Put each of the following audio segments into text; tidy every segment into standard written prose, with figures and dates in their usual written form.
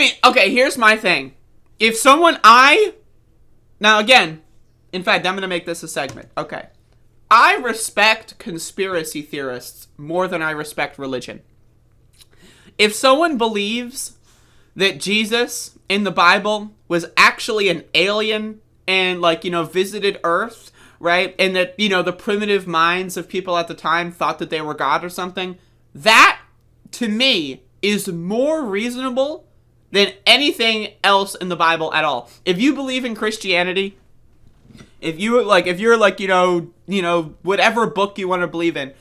mean, okay, here's my thing. If someone, now again, in fact, I'm going to make this a segment. Okay. I respect conspiracy theorists more than I respect religion. If someone believes that Jesus in the Bible was actually an alien and, like, visited Earth, right? And that, the primitive minds of people at the time thought that they were God or something, that, to me, is more reasonable than anything else in the Bible at all. If you believe in Christianity, if you're whatever book you want to believe in,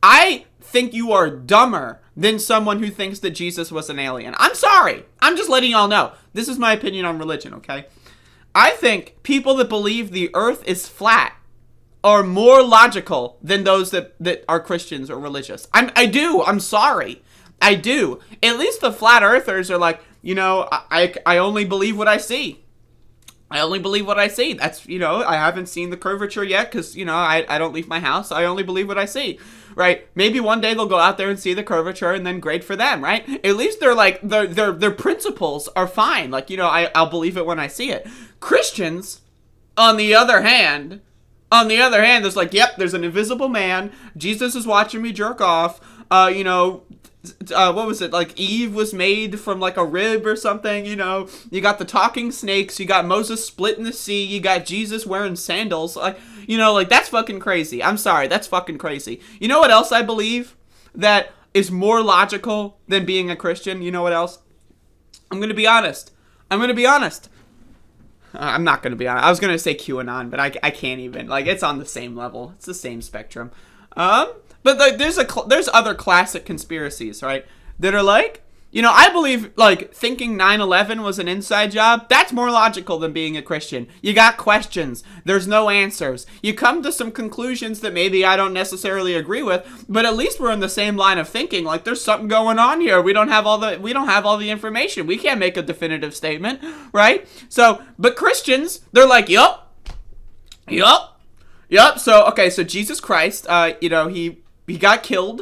I think you are dumber than someone who thinks that Jesus was an alien. I'm sorry. I'm just letting y'all know. This is my opinion on religion, okay? I think people that believe the earth is flat are more logical than those that are Christians or religious. I do. I'm sorry. I do. At least the flat earthers are like, I only believe what I see. I only believe what I see. That's, I haven't seen the curvature yet because, I don't leave my house. I only believe what I see, right? Maybe one day they'll go out there and see the curvature and then great for them, right? At least they're like, their principles are fine. Like, I'll believe it when I see it. Christians, on the other hand, there's like, yep, there's an invisible man. Jesus is watching me jerk off. What was it? Like Eve was made from like a rib or something, you got the talking snakes, you got Moses split in the sea, you got Jesus wearing sandals. Like, that's fucking crazy. I'm sorry. That's fucking crazy. You know what else I believe that is more logical than being a Christian? You know what else? I'm going to be honest. I'm not going to be honest. I was going to say QAnon, but I can't even. Like, it's on the same level. It's the same spectrum. But like, there's other classic conspiracies, right? That are like, I believe like thinking 9/11 was an inside job. That's more logical than being a Christian. You got questions. There's no answers. You come to some conclusions that maybe I don't necessarily agree with, but at least we're in the same line of thinking. Like there's something going on here. We don't have all the information. We can't make a definitive statement, right? So, but Christians, they're like, yup. So Jesus Christ, he got killed,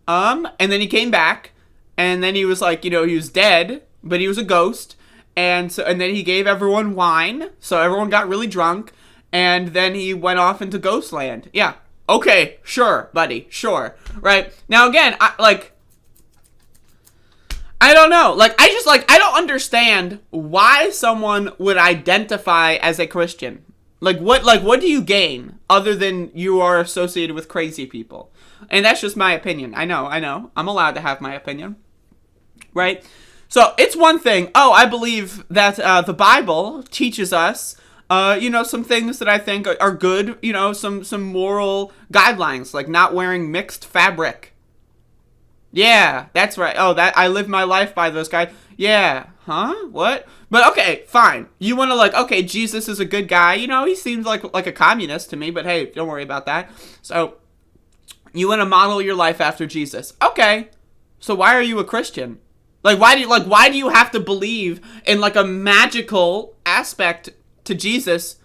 and then he came back, and then he was like, he was dead, but he was a ghost, and then he gave everyone wine, so everyone got really drunk, and then he went off into Ghostland. Yeah, okay, sure, buddy, sure, right? Now again, I don't know, I don't understand why someone would identify as a Christian. What do you gain other than you are associated with crazy people? And that's just my opinion. I know. I'm allowed to have my opinion. Right? So, it's one thing. I believe that the Bible teaches us, some things that I think are good, some moral guidelines, like not wearing mixed fabric. Yeah, that's right. I live my life by those guys. Yeah. Huh? What? But okay, fine. You want to okay, Jesus is a good guy. He seems like a communist to me, but hey, don't worry about that. So, you want to model your life after Jesus. Okay. So why are you a Christian? Why do you have to believe in a magical aspect to Jesus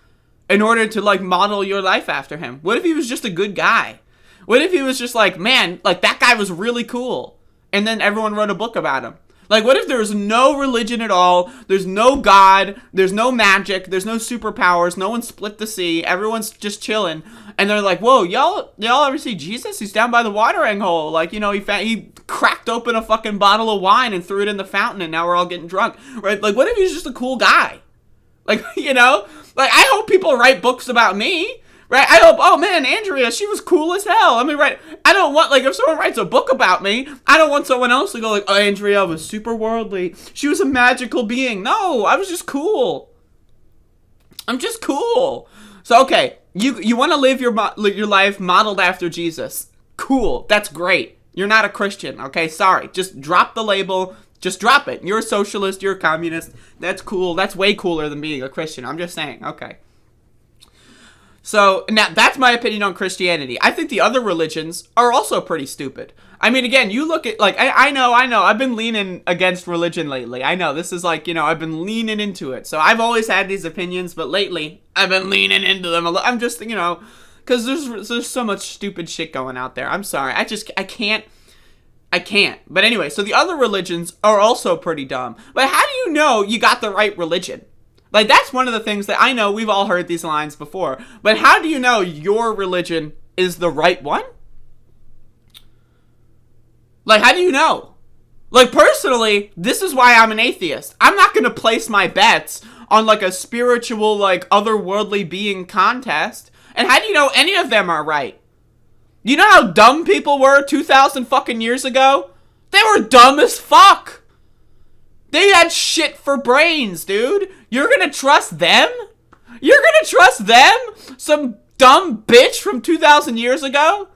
in order to model your life after him? What if he was just a good guy? What if he was just man, that guy was really cool, and then everyone wrote a book about him? What if there's no religion at all? There's no God. There's no magic. There's no superpowers. No one split the sea. Everyone's just chilling. And they're like, whoa, y'all ever see Jesus? He's down by the watering hole. He cracked open a fucking bottle of wine and threw it in the fountain, and now we're all getting drunk. Right? What if he's just a cool guy? I hope people write books about me. Right? I hope, oh man, Andrea, she was cool as hell. I mean, right? I don't want, if someone writes a book about me, I don't want someone else to go oh, Andrea was super worldly. She was a magical being. No, I was just cool. I'm just cool. So, okay, you want to live your life modeled after Jesus. Cool. That's great. You're not a Christian, okay? Sorry. Just drop the label. Just drop it. You're a socialist. You're a communist. That's cool. That's way cooler than being a Christian. I'm just saying. Okay. So, now, that's my opinion on Christianity. I think the other religions are also pretty stupid. I mean, again, you look at, I know, I've been leaning against religion lately. I know, this is I've been leaning into it. So, I've always had these opinions, but lately, I've been leaning into them. I'm just, because there's so much stupid shit going out there. I'm sorry, I can't. But anyway, so the other religions are also pretty dumb. But how do you know you got the right religion? Like, that's one of the things that I know we've all heard these lines before. But how do you know your religion is the right one? Like, how do you know? Like, personally, this is why I'm an atheist. I'm not going to place my bets on, like, a spiritual, like, otherworldly being contest. And how do you know any of them are right? You know how dumb people were 2,000 fucking years ago? They were dumb as fuck. They had shit for brains, dude. You're gonna trust them? You're gonna trust them? Some dumb bitch from 2,000 years ago?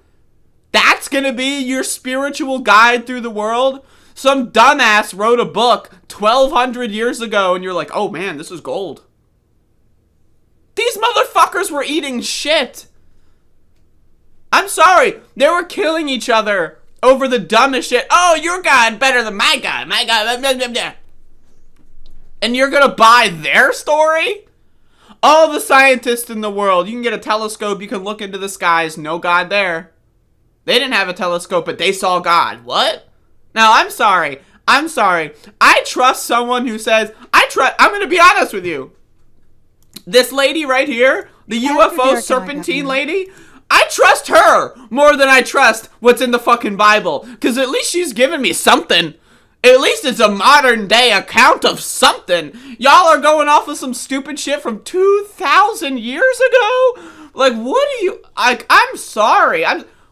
That's gonna be your spiritual guide through the world? Some dumbass wrote a book 1,200 years ago and you're like, oh man, this is gold. These motherfuckers were eating shit. I'm sorry. They were killing each other over the dumbest shit. Oh, your God better than my God. My God. Blah, blah, blah. And you're going to buy their story? All the scientists in the world. You can get a telescope. You can look into the skies. No God there. They didn't have a telescope, but they saw God. What? Now, I'm sorry. I'm sorry. I trust someone who says, I'm going to be honest with you. This lady right here, the UFO serpentine lady, I trust her more than I trust what's in the fucking Bible. Because at least she's given me something. At least it's a modern day account of something. Y'all are going off of some stupid shit from 2,000 years ago? Like, what are you... I'm sorry.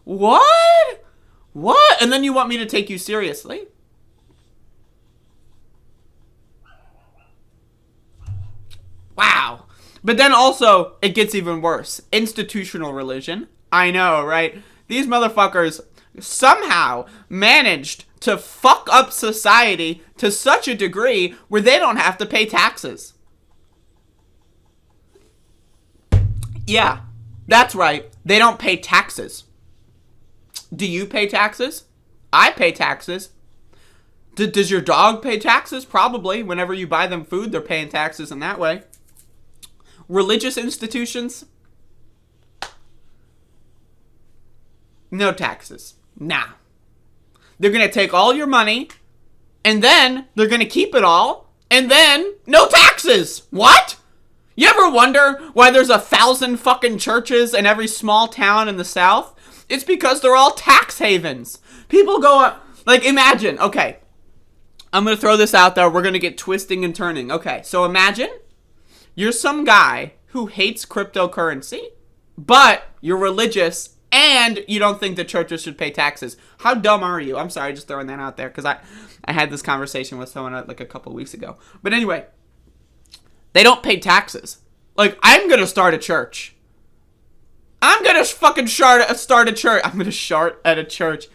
What? What? And then you want me to take you seriously? Wow. But then also, it gets even worse. Institutional religion. I know, right? These motherfuckers somehow managed to fuck up society to such a degree where they don't have to pay taxes. Yeah, that's right. They don't pay taxes. Do you pay taxes? I pay taxes. Does your dog pay taxes? Probably. Whenever you buy them food, they're paying taxes in that way. Religious institutions? No taxes. Nah. They're going to take all your money, and then they're going to keep it all, and then no taxes. What? You ever wonder why there's 1,000 fucking churches in every small town in the South? It's because they're all tax havens. People go, like, imagine, okay, I'm going to throw this out there. We're going to get twisting and turning. Okay, so imagine you're some guy who hates cryptocurrency, but you're religious and you don't think the churches should pay taxes. How dumb are you? I'm sorry, just throwing that out there because I had this conversation with someone like a couple weeks ago. But anyway, they don't pay taxes. Like, I'm going to start a church. I'm going to fucking start a church. I'm going to start at a church.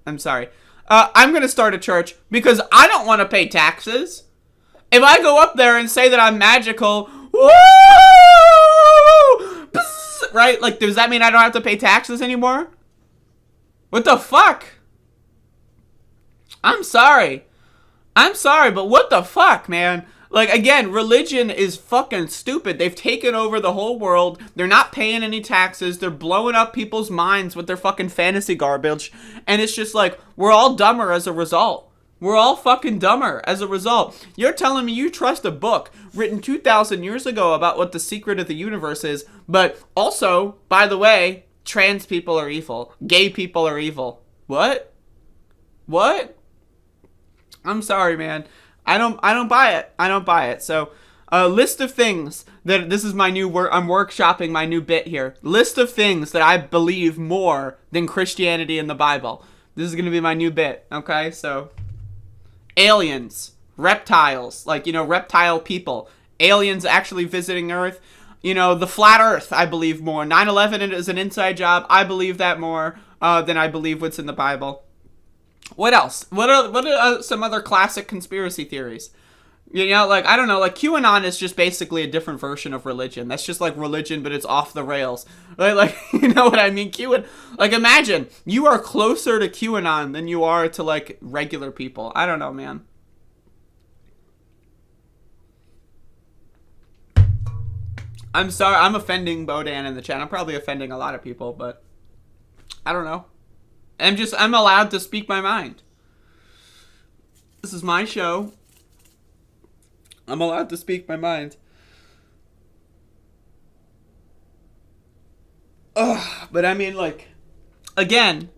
I'm sorry. I'm going to start a church because I don't want to pay taxes. If I go up there and say that I'm magical, woo, pss, right? Like, does that mean I don't have to pay taxes anymore? What the fuck? I'm sorry. I'm sorry, but what the fuck, man? Like, again, religion is fucking stupid. They've taken over the whole world. They're not paying any taxes. They're blowing up people's minds with their fucking fantasy garbage. And it's just like, we're all dumber as a result. We're all fucking dumber as a result. You're telling me you trust a book written 2,000 years ago about what the secret of the universe is, but also, by the way, trans people are evil. Gay people are evil. What? What? I'm sorry, man. I don't buy it. I don't buy it. So, a list of things that, this is my new I'm workshopping my new bit here. List of things that I believe more than Christianity and the Bible. This is going to be my new bit, okay? So, aliens, reptiles, like, you know, reptile people, aliens actually visiting Earth, you know, the flat Earth, I believe more. 9/11 is an inside job. I believe that more than I believe what's in the Bible. What else? What are some other classic conspiracy theories? You know, like, I don't know, like, QAnon is just basically a different version of religion. That's just like religion, but it's off the rails. Right? Like, you know what I mean? Like, imagine, you are closer to QAnon than you are to, like, regular people. I don't know, man. I'm sorry, I'm offending Bodan in the chat. I'm probably offending a lot of people, but I don't know. I'm allowed to speak my mind. This is my show. I'm allowed to speak my mind. Ugh, but I mean, like, again,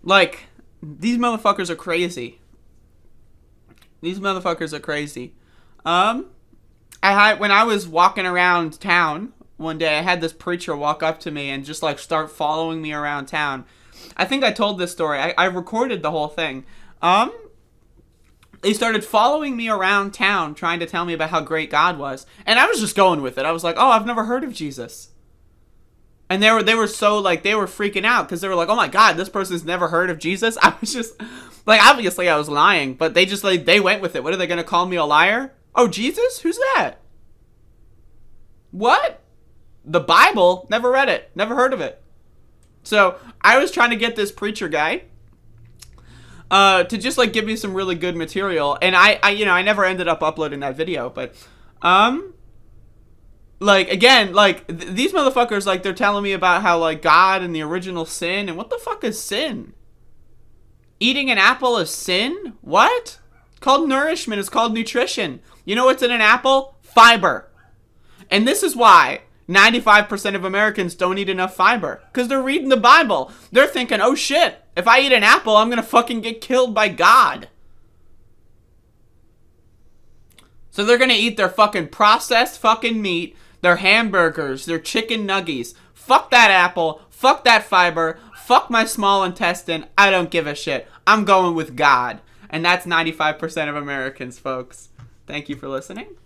like, these motherfuckers are crazy. These motherfuckers are crazy. When I was walking around town one day, I had this preacher walk up to me and just like start following me around town. I think I told this story. I recorded the whole thing. They started following me around town, trying to tell me about how great God was, and I was just going with it. I was like, "Oh, I've never heard of Jesus," and they were so like they were freaking out because they were like, "Oh my God, this person's never heard of Jesus." I was just like, obviously I was lying, but they just like they went with it. What are they gonna call me, a liar? Oh, Jesus? Who's that? What? The Bible? Never read it. Never heard of it. So I was trying to get this preacher guy to just like give me some really good material, and I never ended up uploading that video, but like again, like these motherfuckers, like they're telling me about how like God and the original sin, and what the fuck is sin? Eating an apple is sin? What? It's called nourishment. It's called nutrition. You know what's in an apple? Fiber. And this is why 95% of Americans don't eat enough fiber. Because they're reading the Bible. They're thinking, oh shit, if I eat an apple, I'm going to fucking get killed by God. So they're going to eat their fucking processed fucking meat, their hamburgers, their chicken nuggies. Fuck that apple. Fuck that fiber. Fuck my small intestine. I don't give a shit. I'm going with God. And that's 95% of Americans, folks. Thank you for listening.